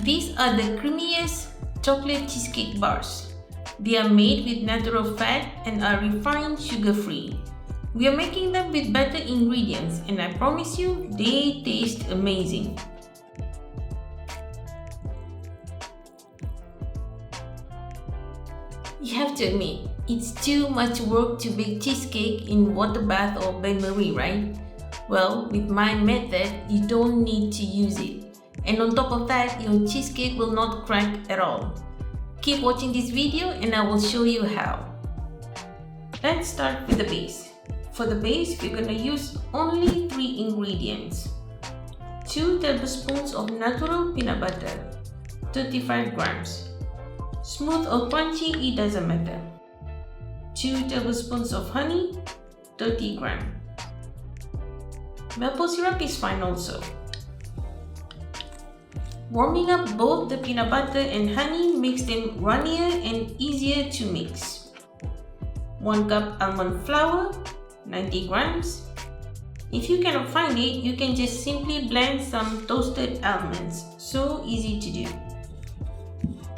These are the creamiest chocolate cheesecake bars. They are made with natural fat and are refined sugar-free. We are making them with better ingredients and I promise you they taste amazing. You have to admit, it's too much work to bake cheesecake in water bath or bain-marie, right? Well, with my method, you don't need to use it. And on top of that, your cheesecake will not crack at all. Keep watching this video and I will show you how. Let's start with the base. For the base, we're gonna use only 3 ingredients. 2 tablespoons of natural peanut butter, 35 grams. Smooth or crunchy, it doesn't matter. 2 tablespoons of honey, 30 grams. Maple syrup is fine also. Warming up both the peanut butter and honey makes them runnier and easier to mix. 1 cup almond flour, 90 grams. If you cannot find it, you can just simply blend some toasted almonds. So easy to do.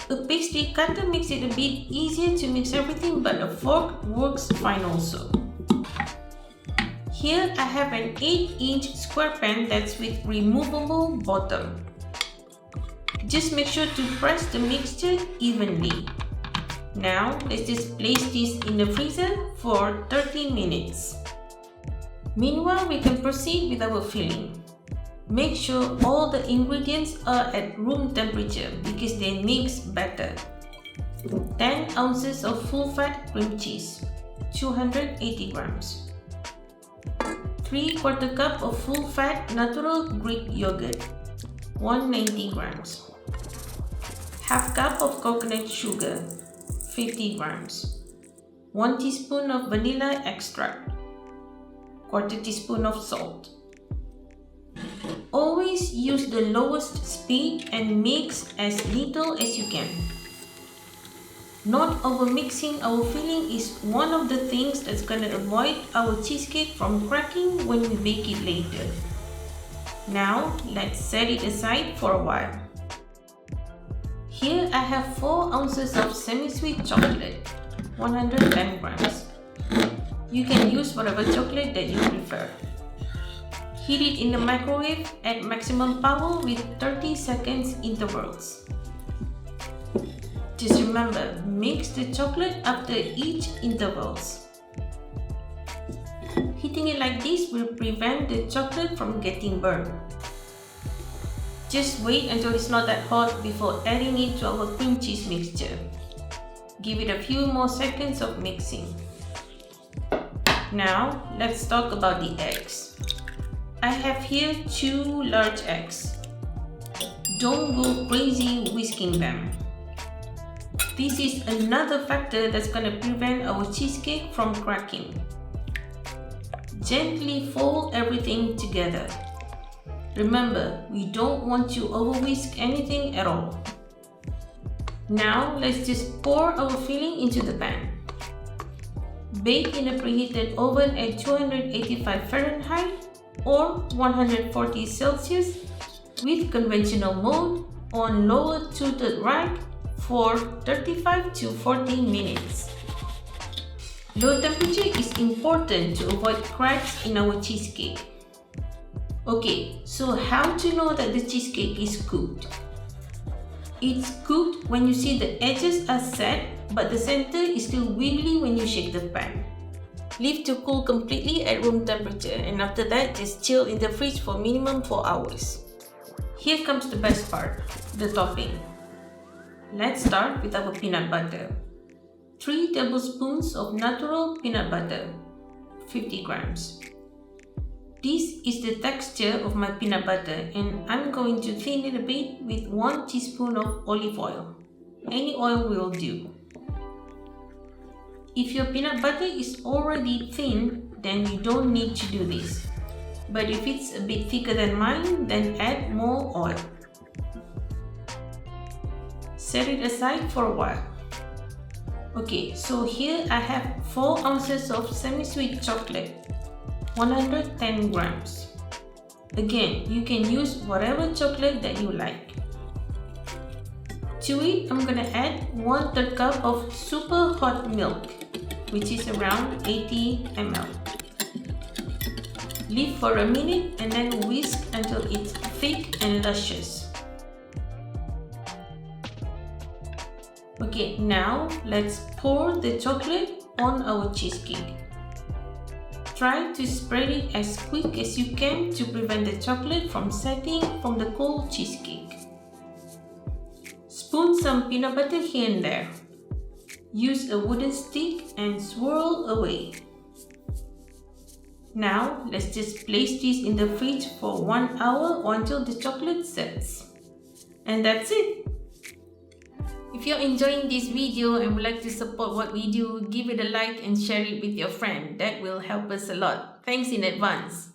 A pastry cutter makes it a bit easier to mix everything, but a fork works fine also. Here I have an 8-inch square pan that's with removable bottom. Just make sure to press the mixture evenly. Now let's just place this in the freezer for 30 minutes. Meanwhile, we can proceed with our filling. Make sure all the ingredients are at room temperature because they mix better. 10 ounces of full-fat cream cheese, 280 grams. 3/4 cup of full-fat natural Greek yogurt, 190 grams. Half cup of coconut sugar, 50 grams. 1 teaspoon of vanilla extract. 1/4 teaspoon of salt. Always use the lowest speed and mix as little as you can. Not overmixing our filling is one of the things that's gonna avoid our cheesecake from cracking when we bake it later. Now, let's set it aside for a while. Here I have 4 ounces of semi-sweet chocolate, 110 grams. You can use whatever chocolate that you prefer. Heat it in the microwave at maximum power with 30 seconds intervals. Just remember, mix the chocolate after each intervals. Heating it like this will prevent the chocolate from getting burned. Just wait until it's not that hot before adding it to our cream cheese mixture. Give it a few more seconds of mixing. Now, let's talk about the eggs. I have here 2 large eggs. Don't go crazy whisking them. This is another factor that's gonna prevent our cheesecake from cracking. Gently fold everything together. Remember, we don't want to over-whisk anything at all. Now, let's just pour our filling into the pan. Bake in a preheated oven at 285 Fahrenheit or 140 Celsius with conventional mode on lower tilted rack for 35 to 40 minutes. Low temperature is important to avoid cracks in our cheesecake. Okay, so how to know that the cheesecake is cooked? It's cooked when you see the edges are set but the center is still wiggly when you shake the pan. Leave to cool completely at room temperature and after that just chill in the fridge for minimum 4 hours. Here comes the best part, the topping. Let's start with our peanut butter. 3 tablespoons of natural peanut butter, 50 grams. This is the texture of my peanut butter and I'm going to thin it a bit with 1 teaspoon of olive oil. Any oil will do. If your peanut butter is already thin, then you don't need to do this. But if it's a bit thicker than mine, then add more oil. Set it aside for a while. Okay, so here I have 4 ounces of semi-sweet chocolate, 110 grams. Again, you can use whatever chocolate that you like. To it, I'm gonna add 1/3 cup of super hot milk, which is around 80 ml. Leave for a minute and then whisk until it's thick and luscious. Okay, now let's pour the chocolate on our cheesecake. Try to spread it as quick as you can to prevent the chocolate from setting from the cold cheesecake. Spoon some peanut butter here and there. Use a wooden stick and swirl away. Now, let's just place this in the fridge for 1 hour or until the chocolate sets. And that's it! If you're enjoying this video and would like to support what we do, give it a like and share it with your friend. That will help us a lot. Thanks in advance.